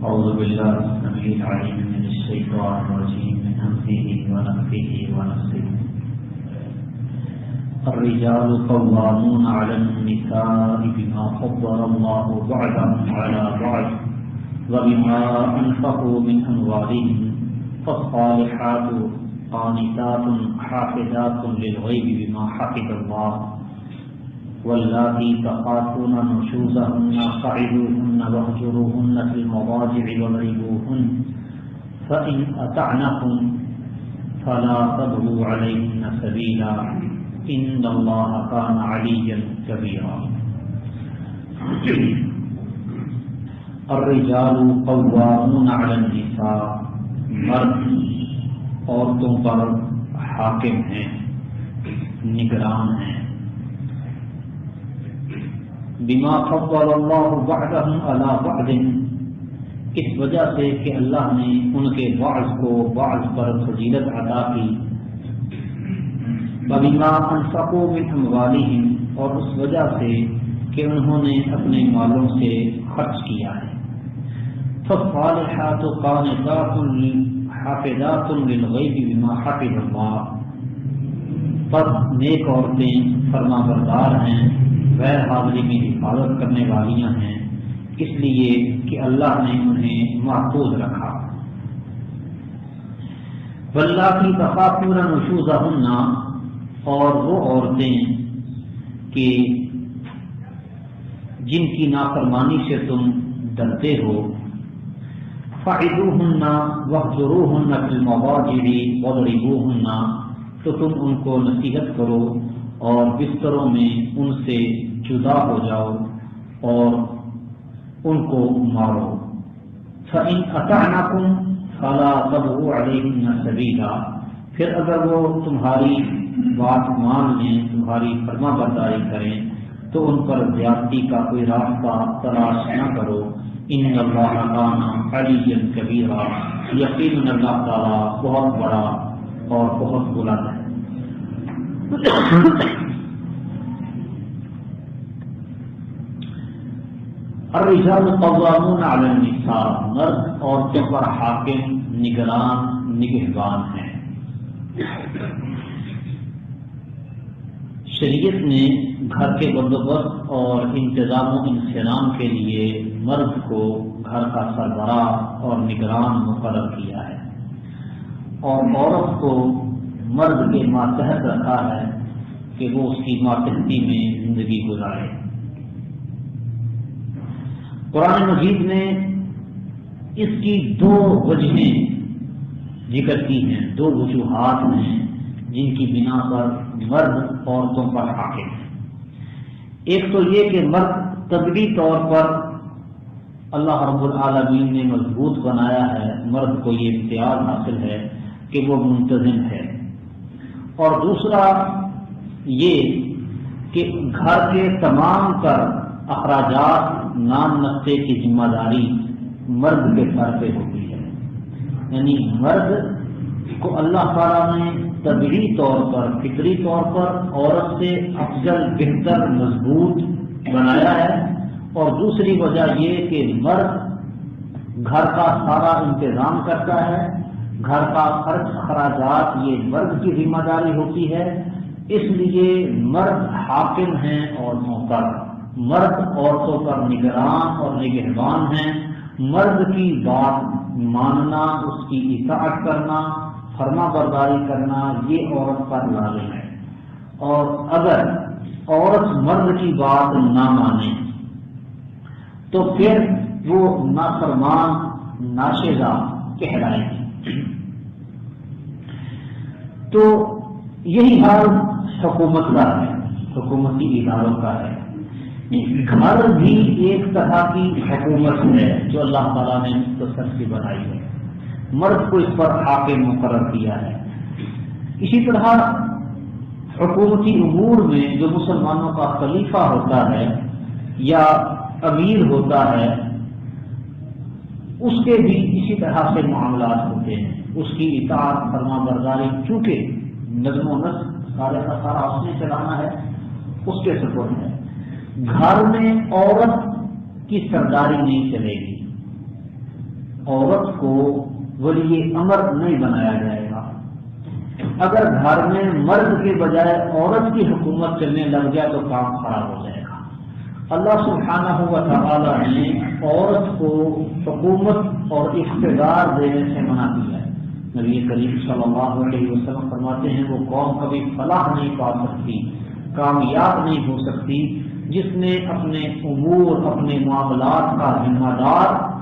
أعوذ بالله السميع العليم من الشيطان الرجيم من همزه ونفخه ونفثه. الرجال قوامون على النساء بما فضل الله بعضهم على بعض وبما أنفقوا من أموالهم فالصالحات قانتات حافظات للغيب بما حفظ الله واللاتي تخافون نشوزهن فعظوهن واهجروهن في المضاجع واضربوهن فإن أطعنكم فلا تبغوا عليهن سبيلا إن الله كان عليا كبيرا. الرجال قوامون على النساء، مرد عورتوں پر حاکم ہیں، نگران ہیں. بما فضل اللہ بعضهم على بعض، اس وجہ سے کہ اللہ نے ان کے بعض کو بعض پر فضیلت عطا کی. وبما انفقوا من اموالهم، اور اس وجہ سے کہ انہوں نے اپنے مالوں سے خرچ کیا ہے. فالصالحات قانتات حافظات للغیب بما حفظ اللہ، پس نیک عورتیں فرما بردار ہیں، غیر حاضری کی حفاظت کرنے والیاں ہیں، اس لیے کہ اللہ نے انہیں محفوظ رکھا. واللاتی تخافون نشوزہن، اور وہ عورتیں کہ جن کی نافرمانی سے تم ڈرتے ہو. فعظوہن واہجروہن فی المضاجع واضربوہن، تو تم ان کو نصیحت کرو اور بستروں میں ان سے جدا ہو جاؤ اور ان کو مارو. فإن أطعنكم فلا تبغوا عليهن سبيلا، پھر اگر وہ تمہاری بات مان لیں، تمہاری فرما برداری کریں، تو ان پر زیادتی کا کوئی راستہ تلاش نہ کرو. ان اللہ کان علیا کبیرا، یقیناً اللہ تعالیٰ بہت بڑا اور بہت بلند ہے. الرجال قوامون علی النساء، مرد عورتوں پر حاکم، نگران، نگہبان ہیں. شریعت نے گھر کے بندوبست اور انتظام و انسجام کے لیے مرد کو گھر کا سربراہ اور نگران مقرر کیا ہے، اور عورت کو مرد کے ماتحت رکھا ہے کہ وہ اس کی ماتحتی میں زندگی گزارے. قرآن مجید نے اس کی دو وجہیں ذکر کی ہیں، دو وجوہات ہیں جن کی بنا پر مرد عورتوں پر حاکم ہے. ایک تو یہ کہ مرد طبعی طور پر اللہ رب العالمین نے مضبوط بنایا ہے، مرد کو یہ امتیاز حاصل ہے کہ وہ منتظم ہے. اور دوسرا یہ کہ گھر کے تمام تر اخراجات نام نقطے کی ذمہ داری مرد کے سر پہ ہوتی ہے. یعنی مرد کو اللہ تعالیٰ نے طبعی طور پر، فطری طور پر عورت سے افضل، بہتر، مضبوط بنایا ہے. اور دوسری وجہ یہ کہ مرد گھر کا سارا انتظام کرتا ہے، گھر کا خرچ اخراجات یہ مرد کی ذمہ داری ہوتی ہے. اس لیے مرد حاکم ہیں اور محترم، مرد عورتوں پر نگران اور نگہبان ہیں. مرد کی بات ماننا، اس کی اطاعت کرنا، فرما برداری کرنا، یہ عورت پر لازم ہے. اور اگر عورت مرد کی بات نہ مانے تو پھر وہ نافرمان، ناشیزہ کہلائے گی. تو یہی حال حکومت کا ہے، حکومتی اداروں کا ہے. گھر بھی ایک طرح کی حکومت ہے جو اللہ تعالیٰ نے مختصر سے بنائی ہے، مرد کو اس پر حاکم مقرر کیا ہے. اسی طرح حکومتی امور میں جو مسلمانوں کا خلیفہ ہوتا ہے یا امیر ہوتا ہے، اس کے بھی اسی طرح سے معاملات ہوتے ہیں. اس کی اطاعت، فرما برداری، چونکہ نظم و نسق سارے کا سارا اس نے چلانا ہے، اس کے سپرد ہے. گھر میں عورت کی سرداری نہیں چلے گی، عورت کو ولی امر نہیں بنایا جائے گا۔ اگر گھر میں مرد کے بجائے عورت کی حکومت چلنے لگ جائے تو کام خراب ہو جائے گا۔ اللہ سبحانہ و تعالی نے عورت کو حکومت اور اقتدار دینے سے منع کیا ہے۔ نبی کریم صلی اللہ علیہ وسلم فرماتے ہیں وہ قوم کبھی فلاح نہیں پا سکتی، کامیاب نہیں ہو سکتی، جس نے اپنے امور، اپنے معاملات کا ذمہ دار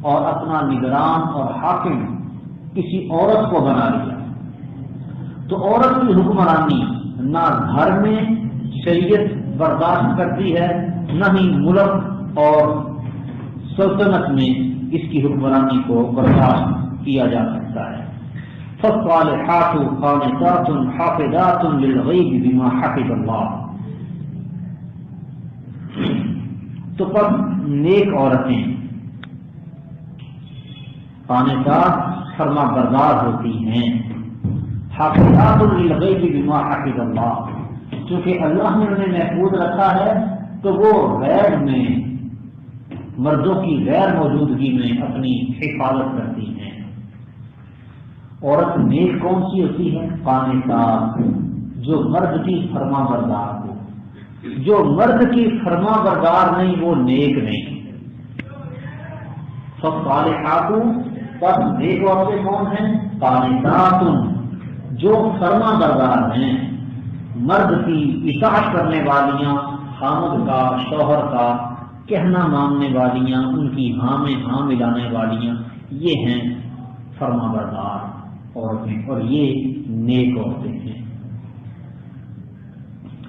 اور اپنا نگران اور حاکم کسی عورت کو بنا لیا۔ تو عورت کی حکمرانی نہ گھر میں شریعت برداشت کرتی ہے، نہ ہی ملک اور سلطنت میں اس کی حکمرانی کو برداشت کیا جا سکتا ہے۔ فالصالحات قانتات حافظات للغیب بما حفظ اللہ۔ تو پس نیک عورتیں قانتات فرما بردار ہوتی ہیں، حافظات للغیب بما حفظ اللہ، کیونکہ اللہ نے انہیں محفوظ رکھا ہے تو وہ غیب میں، مردوں کی غیر موجودگی میں اپنی حفاظت کرتی ہیں۔ عورت نیک کون سی ہوتی ہے؟ قانتات، جو مرد کی فرما بردار ہو۔ جو مرد کی فرما بردار نہیں وہ نیک نہیں۔ فالصالحات، پس نیک عورتیں کون ہیں؟ قانتات، جو فرما بردار ہیں، مرد کی اطاعت کرنے والیاں، خامد کا، شوہر کا کہنا ماننے والیاں، ان کی ہاں میں ہاں ملانے والیاں، یہ ہیں فرما بردار عورتیں، اور یہ نیک عورتیں ہیں۔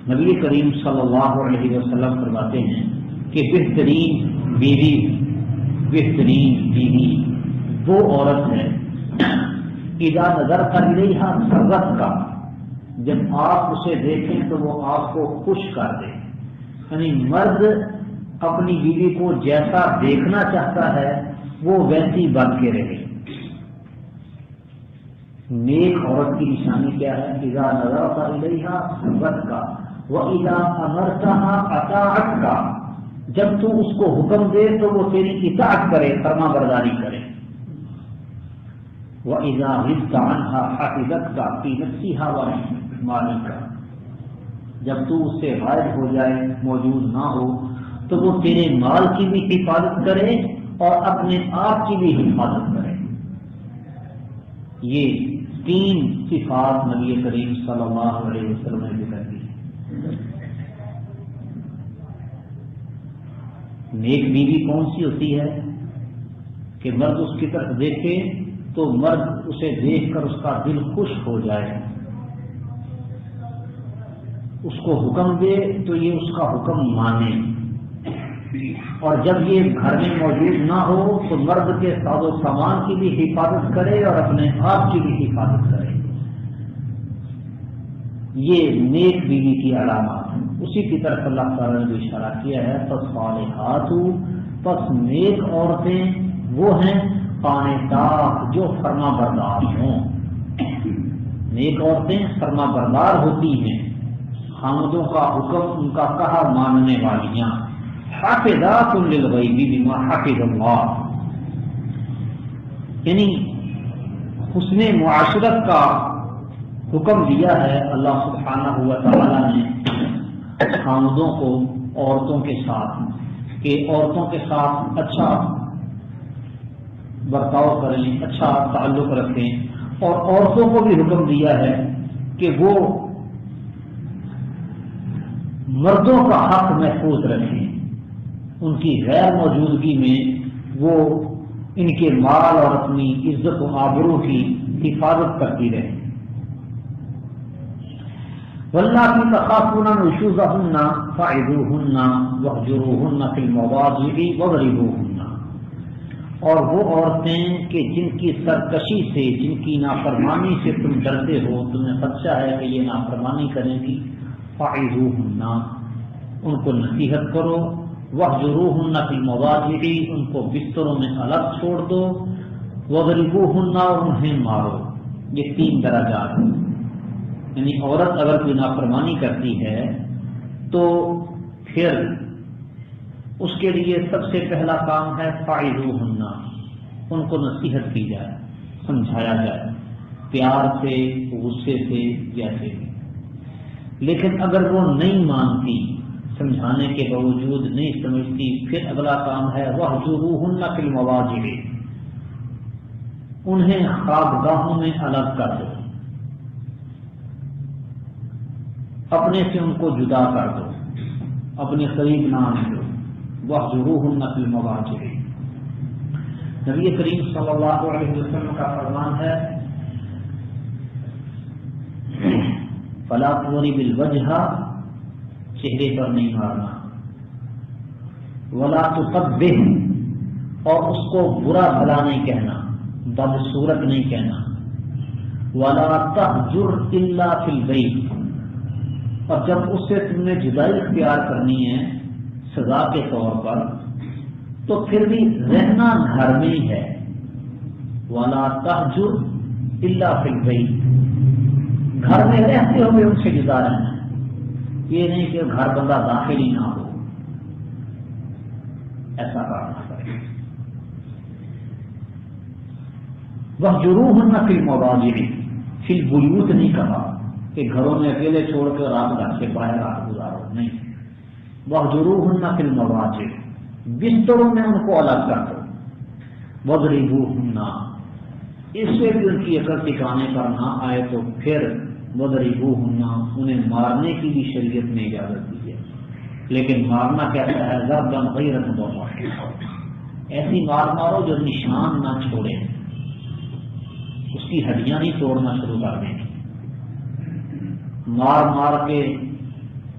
نبی کریم صلی اللہ علیہ وسلم فرماتے ہیں کہ بہترین بیوی وہ عورت ہے اذا نظرت الیہا سرت کا، جب آپ اسے دیکھیں تو وہ آپ کو خوش کر دے۔ یعنی مرد اپنی بیوی کو جیسا دیکھنا چاہتا ہے وہ ویسی بن کے رہے۔ نیک عورت کی نشانی کیا ہے؟ اذا نظرت الیہا سرت کا وَإِذَا أَمَرْتَهَا أَطَاعَتْكَ، جب تو اس کو حکم دے تو وہ تیری اطاعت کرے، فرما برداری کرے۔ وَإِذَا غِبْتَ عَنْهَا حَفِظَتْكَ فِي نَفْسِهَا وَمَالِكَ، جب تو اس سے غائب ہو جائے، موجود نہ ہو، تو وہ تیرے مال کی بھی حفاظت کرے اور اپنے آپ کی بھی حفاظت کرے۔ یہ تین صفات نبی کریم صلی اللہ علیہ وسلم نے ذکر کی۔ نیک بیوی کون سی ہوتی ہے؟ کہ مرد اس کی طرف دیکھے تو مرد اسے دیکھ کر اس کا دل خوش ہو جائے، اس کو حکم دے تو یہ اس کا حکم مانے، اور جب یہ گھر میں موجود نہ ہو تو مرد کے ساز و سامان کی بھی حفاظت کرے اور اپنے آپ کی بھی حفاظت کرے۔ یہ نیک بیوی کی علامات ہیں۔ اسی کی طرف اللہ تعالیٰ نے بھی اشارہ کیا ہے، فالصالحات، پس نیک عورتیں وہ ہیں قانتات، جو فرما بردار ہوں۔ نیک عورتیں فرما بردار ہوتی ہیں، خامدوں کا حکم ان کا کہا ماننے والیاں، حافظات للغیب بما حفظ اللہ، یعنی حسن معاشرت کا حکم دیا ہے اللہ سبحانہ و تعالیٰ نے خامدوں کو عورتوں کے ساتھ، کہ عورتوں کے ساتھ اچھا برتاؤ کریں، اچھا تعلق رکھیں، اور عورتوں کو بھی حکم دیا ہے کہ وہ مردوں کا حق محفوظ رکھیں، ان کی غیر موجودگی میں وہ ان کے مال اور اپنی عزت و آبرو کی حفاظت کرتی رہے۔ واللاتي تخافون نشوزهن فعظوهن واهجروهن في المضاجع واضربوهن، اور وہ عورتیں کہ جن کی سرکشی سے، جن کی نافرمانی سے تم ڈرتے ہو، تمہیں خدشہ ہے کہ یہ نافرمانی کریں گی، فعظوهن، ان کو نصیحت کرو، واهجروهن في المضاجع، ان کو بستروں میں الگ چھوڑ دو، واضربوهن، اور انہیں مارو۔ یہ تین درجات ہیں۔ یعنی عورت اگر کوئی نافرمانی کرتی ہے تو پھر اس کے لیے سب سے پہلا کام ہے فاعذوہن، ان کو نصیحت کی جائے، سمجھایا جائے، پیار سے، غصے سے، جیسے بھی۔ لیکن اگر وہ نہیں مانتی، سمجھانے کے باوجود نہیں سمجھتی، پھر اگلا کام ہے وَاهْجُرُوهُنَّ فِي الْمَضَاجِعِ، انہیں خوابگاہوں میں الگ کر دو، اپنے سے ان کو جدا کر دو، اپنے قریب نہ آنے دو۔ وَاهْجُرُوهُنَّ فِي الْمَضَاجِعِ، نبی کریم صلی اللہ علیہ وسلم کا فرمان ہے فَلَا تُضْرِبِ الْوَجْهَ، چہرے پر نہیں مارنا، وَلَا تُقَبِّحْ، اور اس کو برا بھلا نہیں کہنا، بدصورت نہیں کہنا، وَلَا تَهْجُرْ إِلَّا فِي الْبَيْتِ، اور جب اس سے تم نے جدائی اختیار کرنی ہے سزا کے طور پر، تو پھر بھی رہنا گھر میں ہی ہے۔ وَلَا تَهْجُرْ إِلَّا فِي الْبَيْتِ، گھر میں رہتے ہوئے ان سے جدا رہنا، یہ نہیں کہ گھر بندہ داخل ہی نہ ہو، ایسا کرنا پڑے۔ وَاهْجُرُوهُنَّ فِي الْمَضَاجِعِ، فِي الْبُيُوتِ نہیں کہا کہ گھروں میں اکیلے چھوڑ کے رات گھر سے باہر رات گزارو، نہیں۔ وَاهْجُرُوهُنَّ فِي الْمَضَاجِعِ، بستروں میں ان کو الگ کر دو۔ وَاضْرِبُوهُنَّ، اس سے بھی ان کی عقل ٹھکانے پر نہ آئے تو پھر وَاضْرِبُوهُنَّ، انہیں مارنے کی بھی شریعت نے اجازت دی ہے، لیکن مارنا کہتا ہے ضربًا غیر مبرح، ایسی مار مارو جو نشان نہ چھوڑے، اس کی ہڈیاں نہیں توڑنا شروع کر دیں، مار مار کے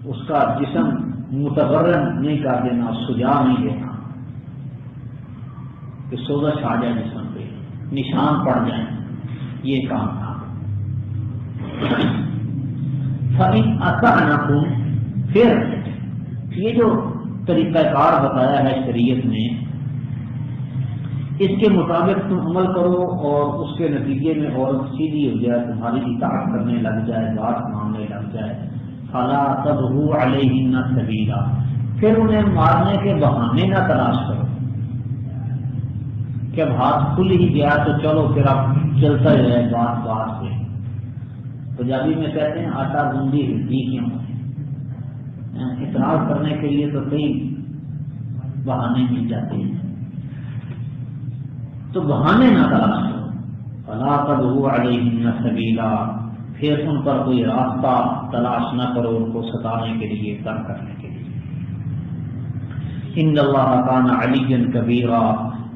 اس کا جسم متورم نہیں کر دینا، سجا نہیں دینا کہ سوزش آ جائے جسم پہ، نشان پڑ جائیں، یہ کام تھا۔ فَإِنْ أَطَعْنَكُمْ، پھر یہ جو طریقہ کار بتایا ہے شریعت نے، اس کے مطابق تم عمل کرو اور اس کے نتیجے میں عورت سیدھی ہو جائے، تمہاری اطاعت کرنے لگ جائے، بات ماننے لگ جائے، فَلَا تَبْغُوا عَلَيْهِنَّ سَبِيلًا، پھر انہیں مارنے کے بہانے نہ تلاش کرو کہ اب ہاتھ کھل ہی گیا تو چلو پھر اب چلتا ہی رہے بات بات سے۔ پنجابی میں کہتے ہیں آٹا گوندی ہلتی کیوں، اعتراض کرنے کے لیے تو کئی بہانے مل جاتے ہیں، تو بہانے نہ تلاش کرو۔ فَلَا تَبْغُوا عَلَيْهِنَّ سَبِيلًا، پھر ان پر کوئی راستہ تلاش نہ کرو ان کو ستانے کے لیے، تنگ کرنے کے لیے۔ إِنَّ اللَّهَ كَانَ عَلِيًّا كَبِيرًا،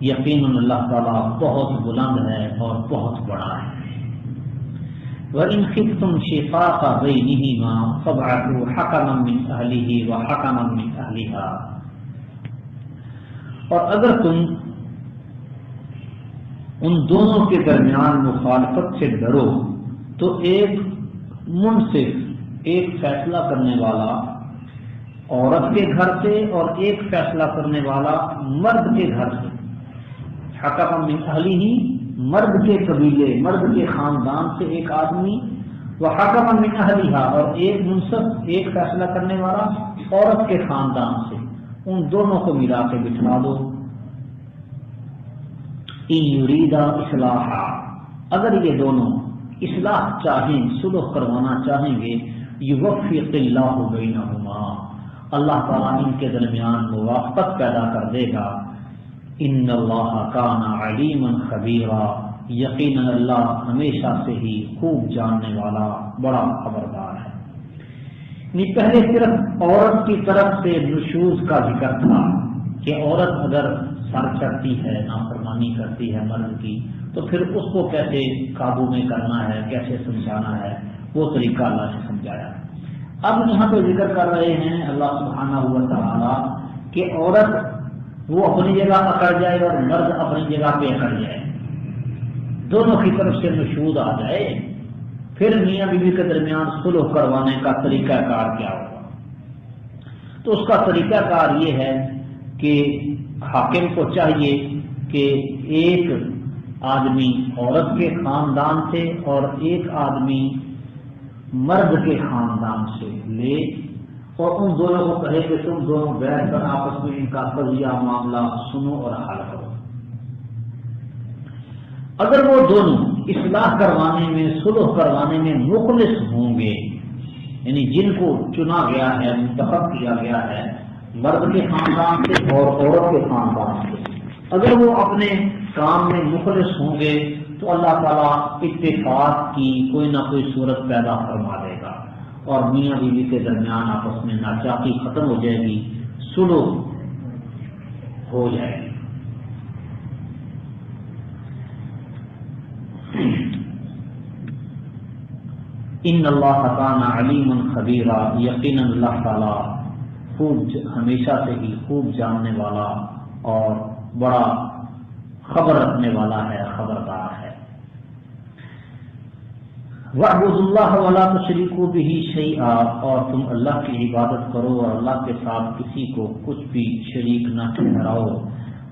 یقیناً اللہ تعالیٰ بہت بلند ہے اور بہت بڑا ہے۔ وَإِنْ خِفْتُمْ شِقَاقَ بَيْنِهِمَا فَابْعَثُوا حَكَمًا مِنْ أَهْلِهِ وَحَكَمًا مِنْ أَهْلِهَا، اور اگر تم ان دونوں کے درمیان مخالفت سے ڈرو تو ایک منصف، ایک فیصلہ کرنے والا عورت کے گھر سے اور ایک فیصلہ کرنے والا مرد کے گھر سے، حکم من اہلہ، مرد کے قبیلے، مرد کے خاندان سے ایک آدمی، وہ حکم من اہلہا، اور ایک منصف، ایک فیصلہ کرنے والا عورت کے خاندان سے، ان دونوں کو ملا کے بٹھا دو۔ ان یریدا اصلاحا، اگر یہ دونوں اصلاح چاہیں، صلح کروانا چاہیں گے، یوفق اللہ بینہما، اللہ تعالیٰ ان کے درمیان موافقت پیدا کر دے گا۔ ان اللہ کان علیما خبیرا، یقیناً اللہ ہمیشہ سے ہی خوب جاننے والا، بڑا خبردار ہے۔ پہلے صرف عورت کی طرف سے نشوز کا ذکر تھا کہ عورت اگر سر چڑھتی ہے، نافرمانی کرتی ہے مرد کی، تو پھر اس کو کیسے قابو میں کرنا ہے، کیسے سمجھانا ہے، وہ طریقہ اللہ نے سمجھایا۔ اب یہاں پہ ذکر کر رہے ہیں اللہ سبحانہ و تعالیٰ کہ عورت وہ اپنی جگہ اکڑ جائے اور مرد اپنی جگہ پہ اکڑ جائے، دونوں کی طرف سے نشود آ جائے، پھر میاں بیوی کے درمیان صلح کروانے کا طریقہ کار کیا ہوگا؟ تو اس کا طریقہ کار یہ ہے کہ حاکم کو چاہیے کہ ایک آدمی عورت کے خاندان سے اور ایک آدمی مرد کے خاندان سے لے اور ان دونوں کو کہے کہ تم دونوں بیٹھ کر آپس میں ان کا قضیہ معاملہ سنو اور حل کرو۔ اگر وہ دونوں اصلاح کروانے میں، صلح کروانے میں مخلص ہوں گے، یعنی جن کو چنا گیا ہے، منتخب کیا گیا ہے مرد کے خاندان سے اور عورت کے خاندان سے، اگر وہ اپنے کام میں مخلص ہوں گے تو اللہ تعالیٰ اتفاق کی کوئی نہ کوئی صورت پیدا فرما دے گا اور میاں بیوی کے درمیان آپس میں ناچاقی ختم ہو جائے گی، صلح ہو جائے گی۔ ان اللہ کان علیم خبیرا، یقیناً اللہ تعالیٰ خوب ہمیشہ سے ہی خوب جاننے والا اور بڑا خبر رکھنے والا ہے، خبردار ہے۔ وَاعْبُدُوا اللَّهَ وَلَا تُشْرِكُوا بِهِ شَيْئًا، اور تم اللہ کی عبادت کرو اور اللہ کے ساتھ کسی کو کچھ بھی شریک نہ ٹھہراؤ۔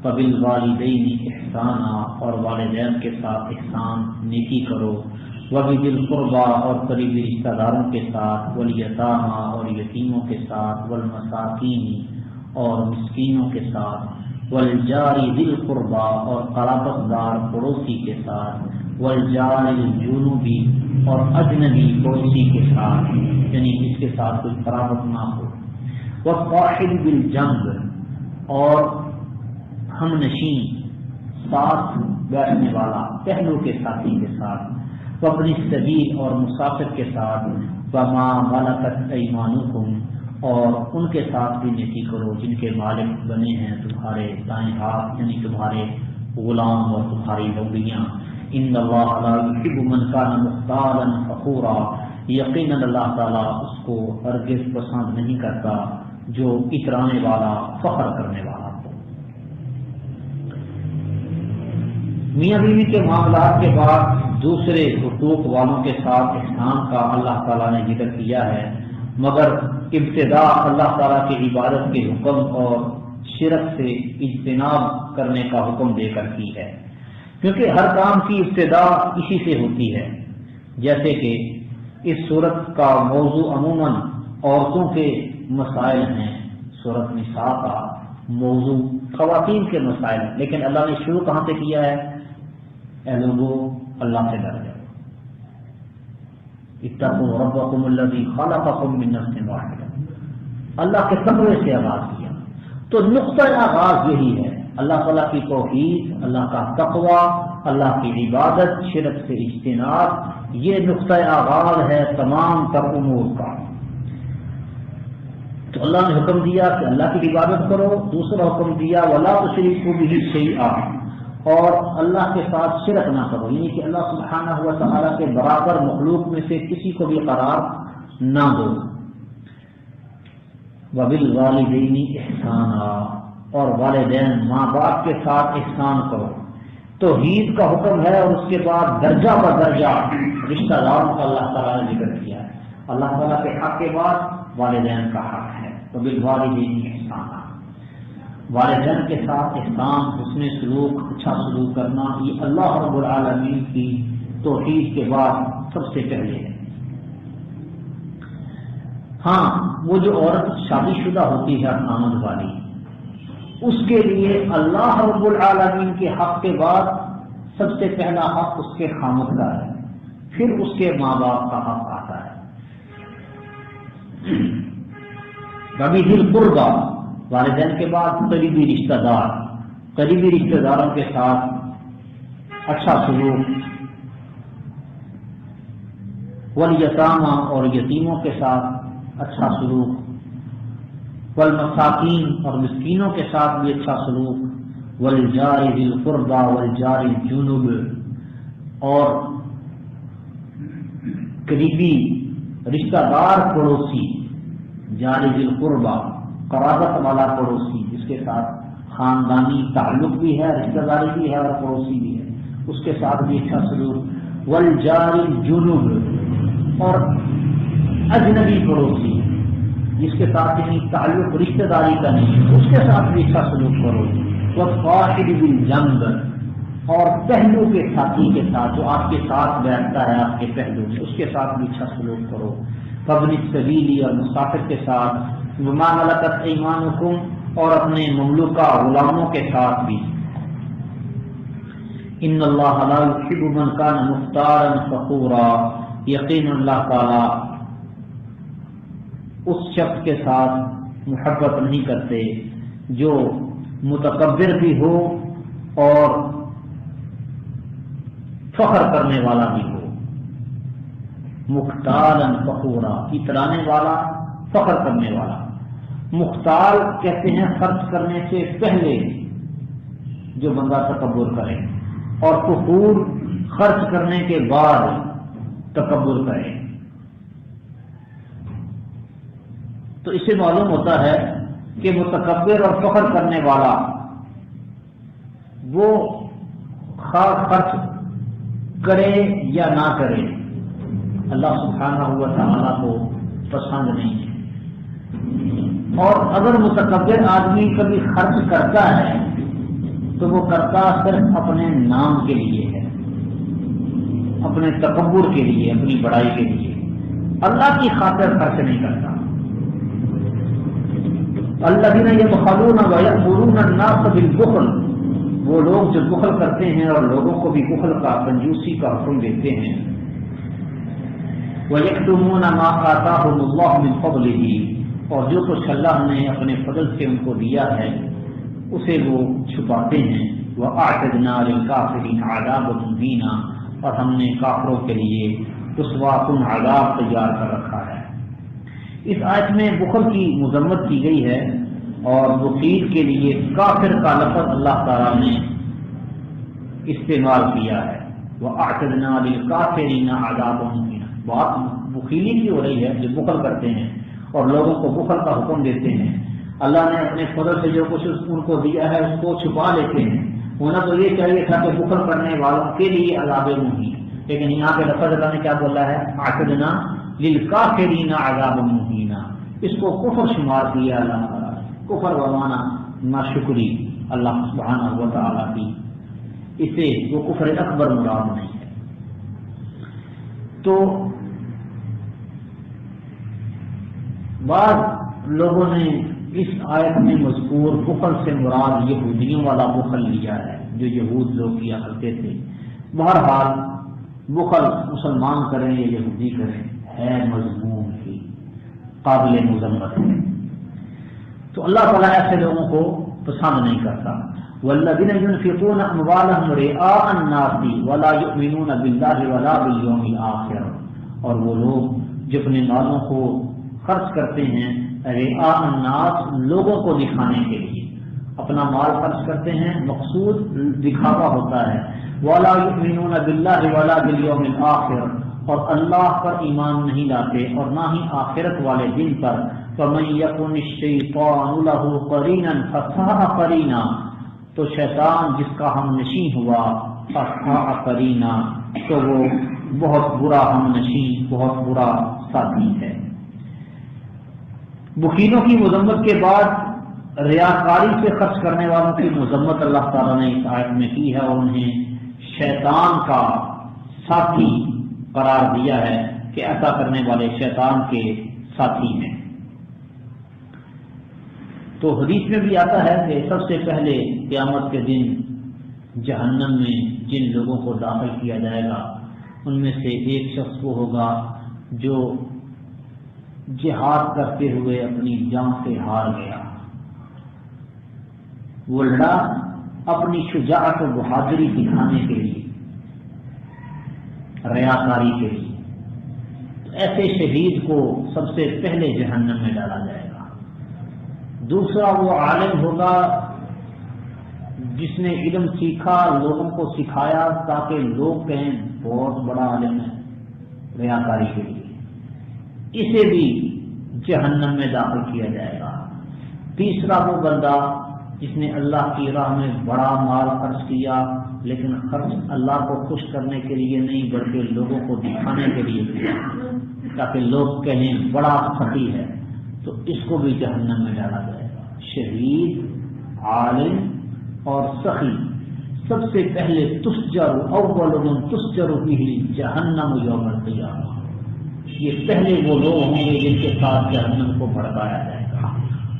وَبِالْوَالِدَيْنِ إِحْسَانًا، اور والدین کے ساتھ احسان نیکی کرو۔ وَبِذِي الْقُرْبَى، اور قریبی رشتہ داروں کے ساتھ، وَالْيَتَامَى، اور یتیموں کے ساتھ، وَالْمَسَاكِينِ، اور مسکینوں کے ساتھ، وَالْجَارِ ذِي الْقُرْبَى، اور قرابت دار پڑوسی کے ساتھ، وَالْجَارِ الْجُنُبِ، اور اجنبی پڑوسی کے ساتھ، یعنی اس کے ساتھ کوئی قرابت نہ ہو۔ وَالصَّاحِبِ بِالْجَنبِ، اور ہم نشین ساتھ بیٹھنے والا پہلو کے ساتھی کے ساتھ، وَابْنِ السَّبِيلِ، اور مسافر کے ساتھ، وَمَا مَلَكَتْ أَيْمَانُكُمْ، اور ان کے ساتھ بھی نیکی کرو جن کے مالک بنے ہیں تمہارے دائیں ہاتھ، یعنی تمہارے غلام اور تمہاری لونڈیاں۔ ان اللہ لا يحب من كان مختالا فخورا، یقیناً اللہ تعالیٰ اس کو ہرگز پسند نہیں کرتا جو اترانے والا، فخر کرنے والا ہو۔ میاں بیوی کے معاملات کے بعد دوسرے حقوق والوں کے ساتھ احسان کا اللہ تعالیٰ نے ذکر کیا ہے، مگر ابتدا اللہ تعالیٰ کی عبادت کے حکم اور شرک سے اجتناب کرنے کا حکم دے کر کی ہے، کیونکہ ہر کام کی ابتدا اسی سے ہوتی ہے۔ جیسے کہ اس صورت کا موضوع عموماً عورتوں کے مسائل ہیں، صورت نساء کا موضوع خواتین کے مسائل ہیں، لیکن اللہ نے شروع کہاں سے کیا ہے؟ اے لوگو اللہ سے ڈر جاؤ، اتقوا ربکم الذی خلقکم من نفس واحدہ، اللہ کے تقوی سے آغاز کیا۔ تو نقطہ آغاز یہی ہے، اللہ تعالیٰ کی توحید، اللہ کا تقوی، اللہ کی عبادت، شرک سے اجتناب، یہ نقطہ آغاز ہے تمام تر امور کا۔ تو اللہ نے حکم دیا کہ اللہ کی عبادت کرو، دوسرا حکم دیا وَلَا تُشْرِكُوا بِهِ شَيْئًا، اور اللہ کے ساتھ شرک نہ کرو، یعنی کہ اللہ سبحانہ و تعالیٰ کے برابر مخلوق میں سے کسی کو بھی قرار نہ دو۔ وَبِالْوَالِدَيْنِ إِحْسَانًا، اور والدین ماں باپ کے ساتھ احسان کرو۔ توحید کا حکم ہے اور اس کے بعد درجہ بدرجہ رشتہ داروں کا اللہ تعالیٰ نے ذکر کیا ہے۔ اللہ تعالیٰ کے حق کے بعد والدین کا حق ہے۔ وَبِالْوَالِدَيْنِ إِحْسَانًا، والدین کے ساتھ احسان، حسن سلوک، اچھا سلوک کرنا، یہ اللہ رب العالمین کی توحید کے بعد سب سے پہلے ہے۔ ہاں، وہ جو عورت شادی شدہ ہوتی ہے خامد والی، اس کے لیے اللہ رب العالمین کے حق کے بعد سب سے پہلا حق اس کے خامد کا ہے، پھر اس کے ماں باپ کا حق آتا ہے۔ وَبِذِي الْقُرْبَى، والدین کے بعد قریبی رشتہ دار، قریبی رشتہ داروں کے ساتھ اچھا سلوک۔ وَالْيَتَامَى، اور یتیموں کے ساتھ اچھا سلوک۔ وَالْمَسَاكِينِ، اور مسکینوں کے ساتھ بھی اچھا سلوک۔ وَالْجَارِ ذِي الْقُرْبَى وَالْجَارِ الْجُنُبِ، اور قریبی رشتہ دار پڑوسی، جار ذی القربہ، قرابت والا پڑوسی جس کے ساتھ خاندانی تعلق بھی ہے، رشتہ داری بھی ہے اور پڑوسی بھی ہے، اس کے ساتھ بھی اچھا سلوک۔ والجار الجنوب، اور اجنبی پڑوسی جس کے ساتھ یعنی تعلق رشتہ داری کا نہیں، اس کے ساتھ بھی اچھا سلوک کرو۔ والصاحب بالجنب، اور پہلو کے ساتھی کے ساتھ جو آپ کے ساتھ بیٹھتا ہے آپ کے پہلو میں، اس کے ساتھ بھی اچھا سلوک کرو۔ فابن السبیل، اور مسافر کے ساتھ۔ وما ملکت ایمانکم، اور اپنے مملوکہ غلاموں کے ساتھ بھی۔ ان اللہ لا یحب من کان مختارا فخورا، یقین اللہ تعالی اس شخص کے ساتھ محبت نہیں کرتے جو متکبر بھی ہو اور فخر کرنے والا بھی ہو۔ مختارا فخورا، اترانے والا، فخر کرنے والا۔ مختار کہتے ہیں خرچ کرنے سے پہلے جو بندہ تکبر کرے، اور فخور خرچ کرنے کے بعد تکبر کرے۔ تو اس سے معلوم ہوتا ہے کہ متکبر اور فخر کرنے والا وہ خرچ کرے یا نہ کرے، اللہ سبحانہ و تعالیٰ کو پسند نہیں ہے۔ اور اگر متکبر آدمی کبھی خرچ کرتا ہے تو وہ کرتا صرف اپنے نام کے لیے ہے، اپنے تکبر کے لیے، اپنی بڑائی کے لیے، اللہ کی خاطر خرچ نہیں کرتا۔ الذین یبخلون ویأمرون الناس بالبخل، وہ لوگ جو بخل کرتے ہیں اور لوگوں کو بھی بخل کا، کنجوسی کا حکم دیتے ہیں۔ وَيَكْتُمُونَ مَا آتَاهُمُ اللَّهُ مِنْ فَضْلِهِ، اور جو کچھ اللہ نے اپنے فضل سے ان کو دیا ہے اسے وہ چھپاتے ہیں۔ وَأَعْتَدْنَا لِلْكَافِرِينَ عَذَابًا مُهِينًا، اور ہم نے کافروں کے لیے رسوا کن عذاب تیار کر رکھا ہے۔ اس آیت میں بخل کی مذمت کی گئی ہے، اور بخیل کے لیے کافر کا لفظ اللہ تعالیٰ نے استعمال کیا ہے۔ وَأَعْتَدْنَا لِلْكَافِرِينَ عَذَابًا مُهِينًا، بات بخیلی کی ہو رہی ہے، جو بخل کرتے ہیں اور لوگوں کو بخل کا حکم دیتے ہیں۔ اللہ نے اپنے فضل سے جو کچھ ان کو دیا ہے اس کو چھپا لیتے ہیں۔ ہونا تو یہ چاہیے تھا کہ بخل کرنے والوں کے لیے عذاب مہین، لیکن یہاں پہ لفظ اللہ نے کیا بولا ہے؟ اعتدنا للکافرین عذاب مہین، اس کو کفر شمار کیا اللہ تعالیٰ۔ کفر ومانا ناشکری اللہ سبحانہ و تعالیٰ کی، اسے وہ کفر اکبر مراد نہیں ہے۔ تو بعض لوگوں نے اس آیت میں مذکور بخل سے مراد یہودیوں والا بخل لیا ہے، جو یہود لوگ کیا کرتے تھے۔ بہرحال بخل مسلمان کریں یا یہودی کریں ہے مذموم ہی، قابل مذمت ہے۔ تو اللہ تعالیٰ ایسے لوگوں کو پسند نہیں کرتا۔ والذین ينفقون اموالهم رئاء الناس ولا يؤمنون باللہ ولا بالیوم الآخر، اور وہ لوگ جو اپنے مالوں کو خرچ کرتے ہیں رئاء الناس، لوگوں کو دکھانے کے لیے اپنا مال خرچ کرتے ہیں، مقصود دکھاوا ہوتا ہے۔ ولا يؤمنون باللہ ولا بالیوم الآخر، اور اللہ پر ایمان نہیں لاتے اور نہ ہی آخرت والے دن پر۔ فمن یکن الشیطان له قرینا فساء قرینا، تو شیطان جس کا ہم نشین ہوا فساء قرینا، تو وہ بہت برا ہم نشین، بہت برا ساتھی ہے۔ بخیلوں کی مذمت کے بعد ریاکاری سے خرچ کرنے والوں کی مذمت اللہ تعالیٰ نے اس آیت میں کی ہے، اور انہیں شیطان کا ساتھی قرار دیا ہے کہ ایسا کرنے والے شیطان کے ساتھی ہیں۔ تو حدیث میں بھی آتا ہے کہ سب سے پہلے قیامت کے دن جہنم میں جن لوگوں کو داخل کیا جائے گا ان میں سے ایک شخص وہ ہوگا جو جہاد کرتے ہوئے اپنی جان سے ہار گیا۔ وہ لڑا اپنی شجاعت و بہادری دکھانے کے لیے، ریاکاری کے لیے، تو ایسے شہید کو سب سے پہلے جہنم میں ڈالا جائے گا۔ دوسرا وہ عالم ہوگا جس نے علم سیکھا، لوگوں کو سکھایا تاکہ لوگ کہیں بہت بڑا عالم ہے، ریاکاری کے لیے، اسے بھی جہنم میں داخل کیا جائے گا۔ تیسرا وہ بندہ جس نے اللہ کی راہ میں بڑا مال خرچ کیا، لیکن خرچ اللہ کو خوش کرنے کے لیے نہیں بلکہ لوگوں کو دکھانے کے لیے کیا تاکہ لوگ کہیں بڑا سخی ہے، تو اس کو بھی جہنم میں ڈالا جائے گا۔ شہید، عالم اور سخی سب سے پہلے تسجر اول من تسجر به جہنم یوم القیامہ، یہ پہلے وہ لوگ ہوں گے جن کے ساتھ جہنم کو بھڑکایا جائے گا۔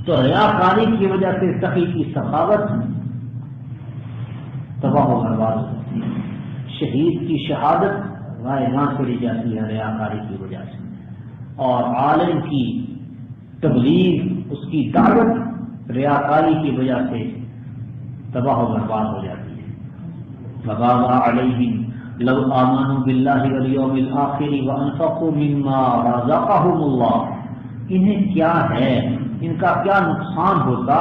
تو ریاکاری کی وجہ سے سخی کی سخاوت تباہ و برباد ہو جاتی ہے، شہید کی شہادت رائے نہ چلی جاتی ہے ریاکاری کی وجہ سے، اور عالم کی تبلیغ، اس کی دعوت ریاکاری کی وجہ سے تباہ و برباد ہو جاتی ہے۔ فَبَاغَ عَلَيْهِمْ لَوْ آمَنُوا بِاللَّهِ وَالْيَوْمِ الْآخِرِ وَأَنفَقُوا مِمَّا رَزَقَهُمُ اللَّهُ، انہیں کیا ہے، ان کا کیا نقصان ہوتا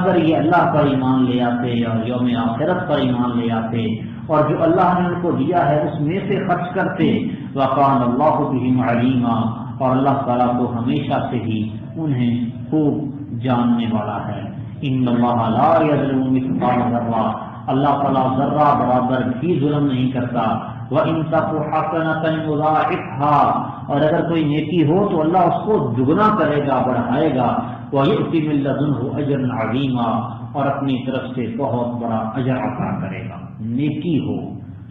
اگر یہ اللہ پر ایمان لے آتے اور یوم آخرت پر ایمان لے آتے اور جو اللہ نے ان کو دیا ہے اس میں سے خرچ کرتے۔ وَقَانَ اللَّهُ بِهِمْ عَلِيمًا، اور اللہ تعالیٰ تو ہمیشہ سے ہی انہیں خوب جاننے والا ہے۔ ان اللہ لا یظلم مثقال ذرہ، اللہ تعالیٰ ذرہ برابر بھی ظلم نہیں کرتا۔ وَإِن تَكُ حَسَنَةً يُضَاعِفْهَا، اور اگر کوئی نیکی ہو تو اللہ اس کو دگنا کرے گا، بڑھائے گا۔ وَيُؤْتِ مِن لَّدُنْهُ أَجْرًا عَظِيمًا، اور اپنی طرف سے بہت بڑا اجر عطا کرے گا۔ نیکی ہو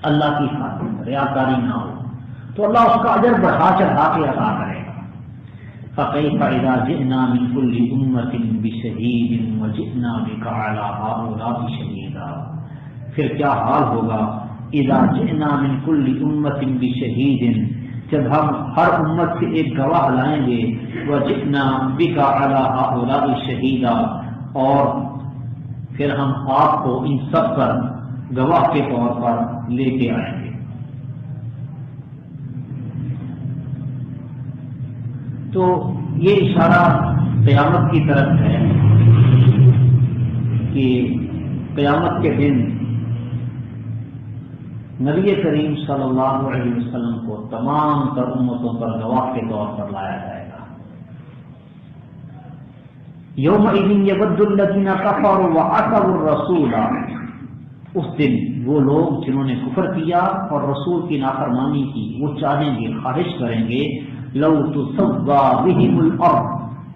اللہ کی خاطر، ریاکاری نہ ہو تو اللہ اس کا اجر بڑھا چڑھا کے عطا کرے گا۔ فَكَيْفَ إِذَا جِئْنَا مِن كُلِّ أُمَّةٍ بِشَهِيدٍ وَجِئْنَا بِكَ عَلَىٰ هَٰؤُلَاءِ شَهِيدًا، پھر کیا حال ہوگا اذا جئنا من كل امة بشهيد، جب ہم ہر امت سے ایک گواہ لائیں گے، وجئنا بك على هؤلاء شهيدا، اور پھر ہم آپ کو ان سب پر گواہ کے طور پر لے کے آئیں گے۔ تو یہ اشارہ قیامت کی طرف ہے کہ قیامت کے دن نبی کریم صلی اللہ علیہ وسلم کو تمام تر امتوں پر گواہ کے طور پر لایا جائے گا۔ یومئذ یود الذین کفروا وعصوا الرسول، اس دن وہ لوگ جنہوں نے کفر کیا اور رسول کی نافرمانی کی، وہ چاہیں گے، خواہش کریں گے، لو تسوی بہم الارض،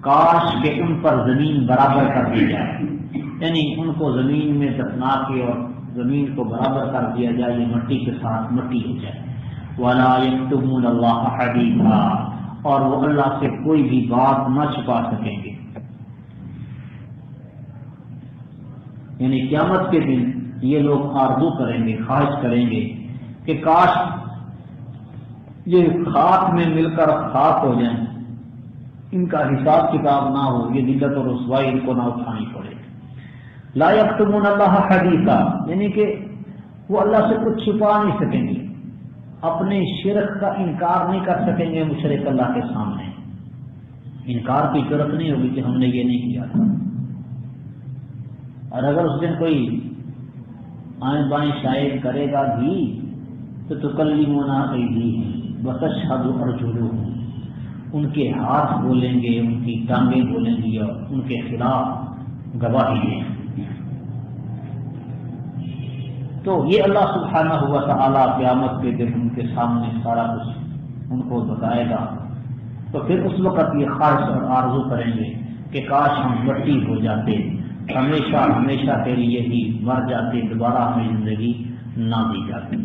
کاش کہ ان پر زمین برابر کر دی جائے، یعنی ان کو زمین میں دفنا کے اور زمین کو برابر کر دیا جائے، یہ مٹی کے ساتھ مٹی ہو جائے۔ وَلَا يَكْتُمُونَ اللَّهَ حَدِيثًا، اور وہ اللہ سے کوئی بھی بات نہ چھپا سکیں گے۔ یعنی قیامت کے دن یہ لوگ آرزو کریں گے، خواہش کریں گے کہ کاش یہ خاک میں مل کر خاک ہو جائیں، ان کا حساب کتاب نہ ہو، یہ ذلت اور رسوائی ان کو نہ اٹھانی پڑے۔ لا یکتمون اللہ حدیثا، یعنی کہ وہ اللہ سے کچھ چھپا نہیں سکیں گے، اپنے شرک کا انکار نہیں کر سکیں گے مشرک اللہ کے سامنے، انکار کی ضرورت نہیں ہوگی کہ ہم نے یہ نہیں کیا تھا۔ اور اگر اس دن کوئی آئیں بائیں شاید کرے گا بھی تو تکلمنا ایدیہم وتشہد ارجلہم، ان کے ہاتھ بولیں گے، ان کی ٹانگیں بولیں گی اور ان کے خلاف گواہی دیں۔ تو یہ اللہ سبحانہ ہوا تعالیٰ قیامت کے دن ان کے سامنے سارا کچھ ان کو بتائے گا، تو پھر اس وقت یہ خواہش اور آرزو کریں گے کہ کاش ہم مٹی ہو جاتے، ہمیشہ ہمیشہ کے لیے ہی مر جاتے، دوبارہ ہمیں زندگی نہ دی جاتی۔